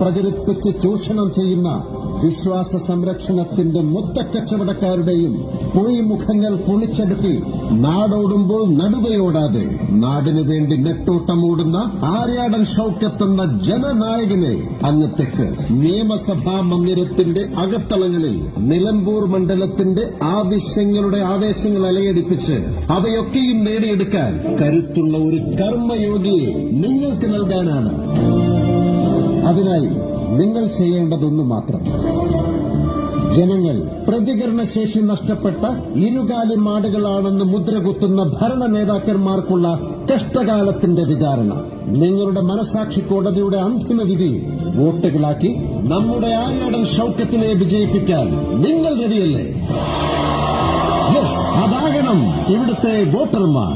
പ്രചരിപ്പിച്ച് ചൂഷണം ചെയ്യുന്ന വിശ്വാസ സംരക്ഷണത്തിന്റെ മൊത്തക്കച്ചവടക്കാരുടെയും പൊയ്മുഖങ്ങൾ പൊളിച്ചെടുത്തി നാടോടുമ്പോൾ നടുവയോടാതെ നാടിനു വേണ്ടി നെട്ടോട്ടമോടുന്ന ആര്യാടൻ ഷൌക്കത്ത് എന്ന ജനനായകനെ അങ്ങത്തേക്ക് നിയമസഭാ മന്ദിരത്തിന്റെ അകത്തളങ്ങളിൽ നിലമ്പൂർ മണ്ഡലത്തിന്റെ ആവശ്യങ്ങളുടെ ആവേശങ്ങൾ അലയടിപ്പിച്ച് അവയൊക്കെയും നേടിയെടുക്കാൻ കരുത്തുള്ള ഒരു കർമ്മയോഗിയെ നിങ്ങൾക്ക് നൽകാനാണ്. അതിനായി നിങ്ങൾ ചെയ്യേണ്ടതൊന്നു മാത്രം. ജനങ്ങൾ പ്രതികരണശേഷി നഷ്ടപ്പെട്ട ഇരുകാലി മാടുകളാണെന്ന് മുദ്രകുത്തുന്ന ഭരണ നേതാക്കന്മാർക്കുള്ള കഷ്ടകാലത്തിന്റെ വിചാരണ നിങ്ങളുടെ മനസാക്ഷി കോടതിയുടെ അന്തിമ വിധി വോട്ടുകളാക്കി നമ്മുടെ ആര്യാടൻ ഷൌക്കത്തിനെ വിജയിപ്പിക്കാൻ നിങ്ങൾ റെഡിയല്ലേ? യെസ്, അതാകണം ഇവിടുത്തെ വോട്ടർമാർ.